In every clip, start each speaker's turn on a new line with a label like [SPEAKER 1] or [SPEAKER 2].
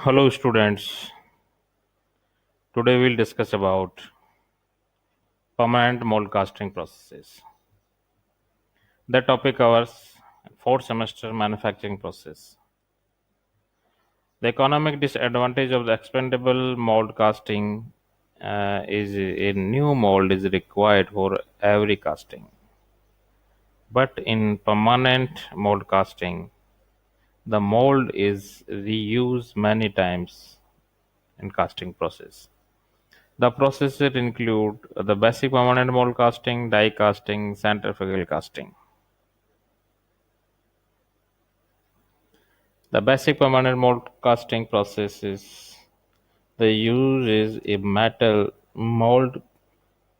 [SPEAKER 1] Hello students, today we'll discuss about permanent mold casting processes. The topic covers fourth semester manufacturing process. The economic disadvantage of the expendable mold casting is a new mold is required for every casting. But in permanent mold casting, the mold is reused many times in casting process. The processes include the basic permanent mold casting, die casting, centrifugal casting. The basic permanent mold casting process is the use is a metal mold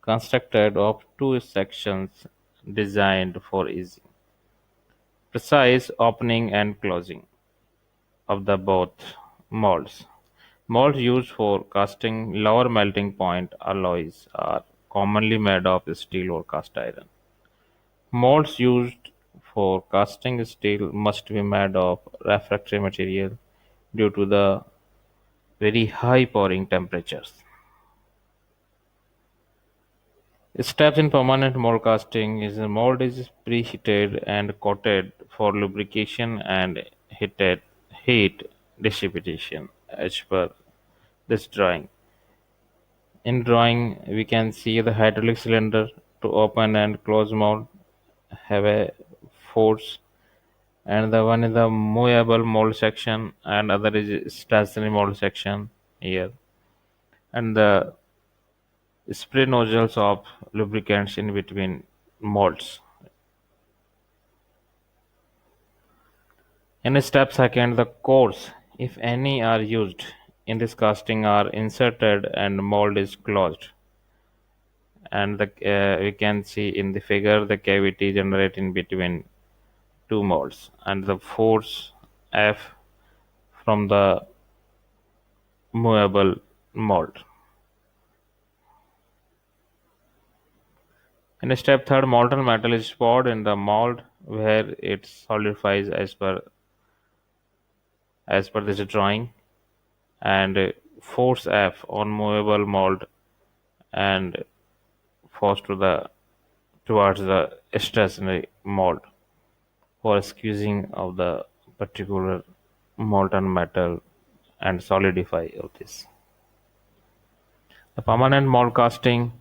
[SPEAKER 1] constructed of two sections designed for easy, precise opening and closing of the both molds. Molds used for casting lower melting point alloys are commonly made of steel or cast iron. Molds used for casting steel must be made of refractory material due to the very high pouring temperatures. Steps in permanent mold casting is the mold is preheated and coated for lubrication and heat dissipation as per this drawing. In drawing we can see the hydraulic cylinder to open and close mold have a force, and the one is the movable mold section and other is stationary mold section here, and the spray nozzles of lubricants in between molds. In step second, the cores, if any, are used in this casting are inserted and mold is closed, and we can see in the figure the cavity generated in between two molds and the force F from the movable mold. In step third, molten metal is poured in the mold where it solidifies as per this drawing, and force F on movable mold and force towards the stationary mold for squeezing of the particular molten metal and solidify of this. The permanent mold casting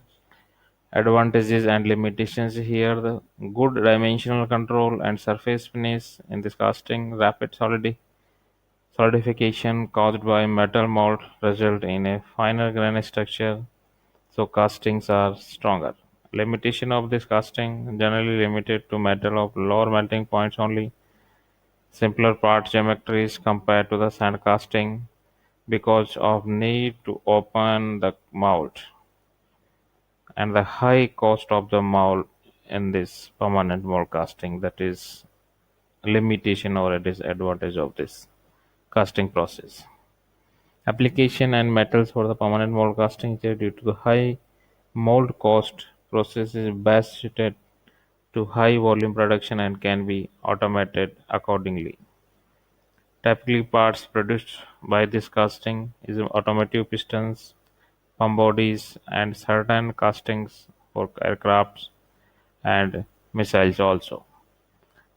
[SPEAKER 1] advantages and limitations here: the good dimensional control and surface finish in this casting, rapid solidification caused by metal mold result in a finer grain structure, so castings are stronger. Limitation of this casting generally limited to metal of lower melting points only, simpler part geometries compared to the sand casting because of need to open the mold and the high cost of the mold in this permanent mold casting, that is limitation or a disadvantage of this casting process. Application and metals for the permanent mold casting here due to the high mold cost process is best suited to high volume production and can be automated accordingly. Typically parts produced by this casting is automotive pistons, pump bodies and certain castings for aircrafts and missiles also.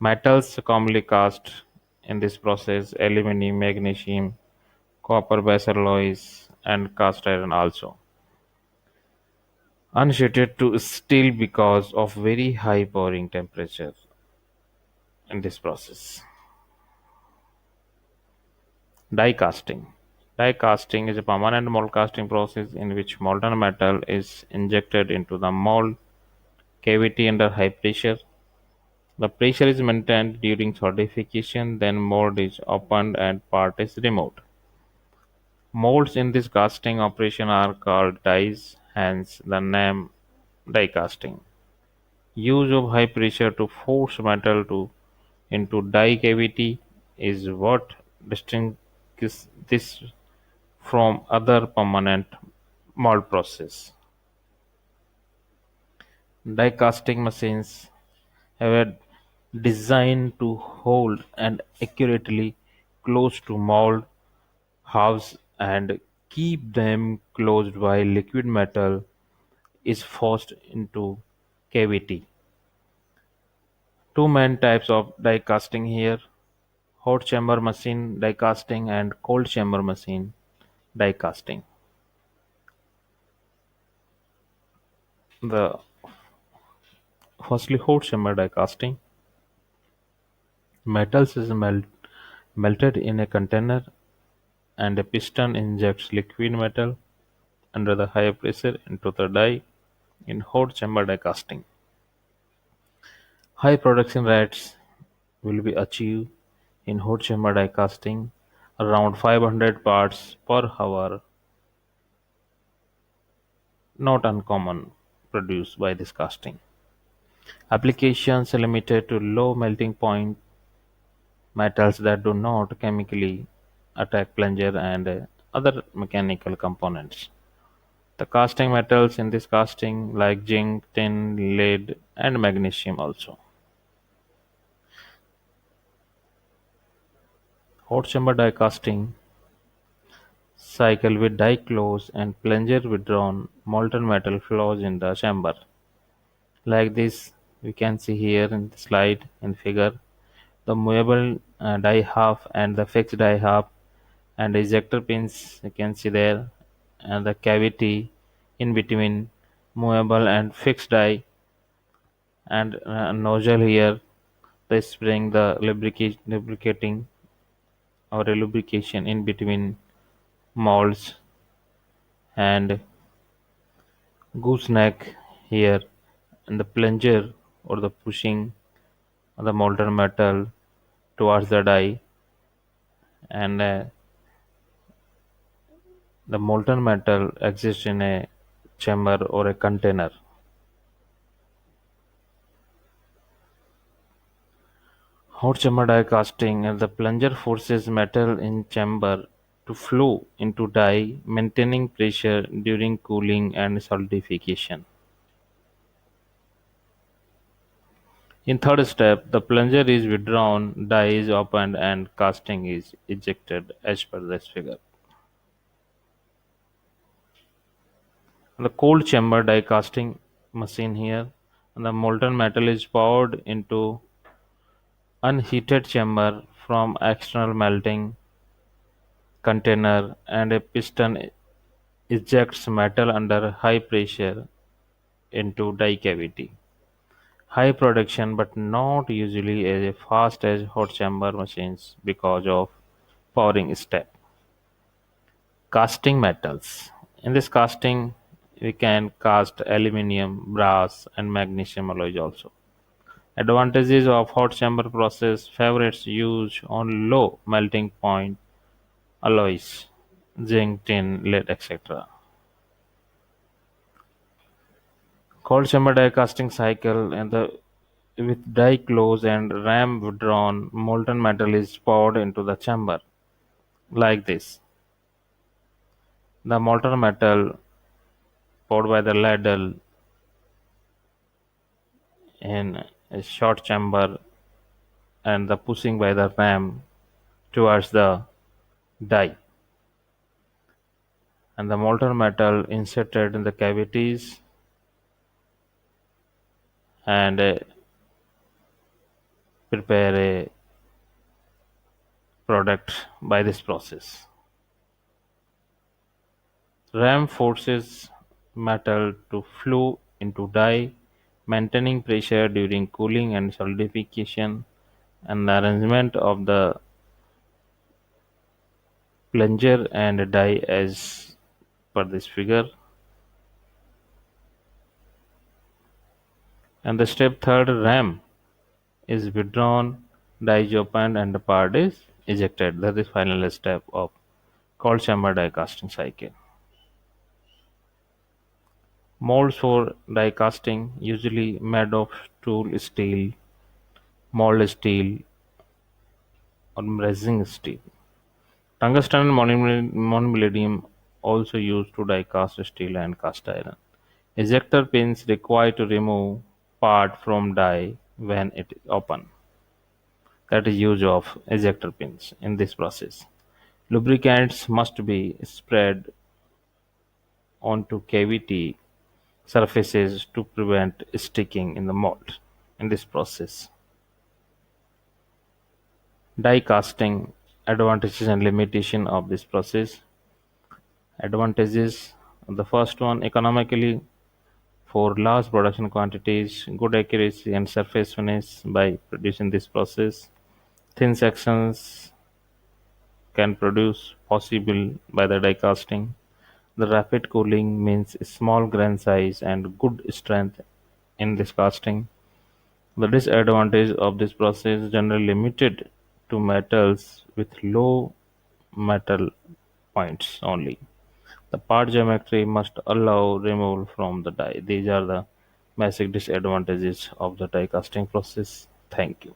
[SPEAKER 1] Metals commonly cast in this process aluminum, magnesium, copper base alloys and cast iron also. Unsuited to steel because of very high pouring temperature in this process. Die casting. Die casting is a permanent mold casting process in which molten metal is injected into the mold cavity under high pressure. The pressure is maintained during solidification, then mold is opened and part is removed. Molds in this casting operation are called dies, hence the name die casting. Use of high pressure to force metal into die cavity is what distinguishes this from other permanent mold process. Die casting machines have a design to hold and accurately close to mold halves and keep them closed while liquid metal is forced into cavity. Two main types of die casting here: hot chamber machine die casting and cold chamber machine die casting. The firstly hot chamber die casting. Metals is melted in a container and a piston injects liquid metal under the high pressure into the die in hot chamber die casting. High production rates will be achieved in hot chamber die casting, around 500 parts per hour, not uncommon produced by this casting. Applications limited to low melting point metals that do not chemically attack plunger and other mechanical components. The casting metals in this casting like zinc, tin, lead and magnesium also. Hot chamber die casting cycle with die closed and plunger withdrawn molten metal flows in the chamber. Like this we can see here in the slide in figure the movable die half and the fixed die half and ejector pins you can see there and the cavity in between movable and fixed die and nozzle here the spring the lubricating or a lubrication in between molds and gooseneck here and the plunger or the pushing of the molten metal towards the die and the molten metal exists in a chamber or a container. Hot chamber die casting and the plunger forces metal in chamber to flow into die, maintaining pressure during cooling and solidification. In third step, the plunger is withdrawn, die is opened and casting is ejected as per this figure. The cold chamber die casting machine here, and the molten metal is poured into unheated chamber from external melting container and a piston ejects metal under high pressure into die cavity. High production but not usually as fast as hot chamber machines because of pouring step. Casting metals. In this casting we can cast aluminium, brass and magnesium alloys also. Advantages of hot chamber process: favorites use on low melting point alloys, zinc, tin, lead, etc. Cold chamber die casting cycle and the with die closed and ram withdrawn, molten metal is poured into the chamber like this. The molten metal poured by the ladle in a short chamber and the pushing by the ram towards the die and the molten metal inserted in the cavities and prepare a product by this process. Ram forces metal to flow into die, maintaining pressure during cooling and solidification, and the arrangement of the plunger and die as per this figure. And the step third, ram is withdrawn, die is opened, and the part is ejected. That is final step of cold chamber die casting cycle. Molds for die casting usually made of tool steel, mold steel, or resin steel. Tungsten and monomiladium also used to die cast steel and cast iron. Ejector pins required to remove part from die when it is open. That is use of ejector pins in this process. Lubricants must be spread onto cavity surfaces to prevent sticking in the mold. In this process, die casting advantages and limitation of this process. Advantages: the first one, economically, for large production quantities, good accuracy and surface finish by producing this process. Thin sections can produce possible by the die casting. The rapid cooling means small grain size and good strength in this casting. The disadvantage of this process is generally limited to metals with low metal points only. The part geometry must allow removal from the die. These are the basic disadvantages of the die casting process. Thank you.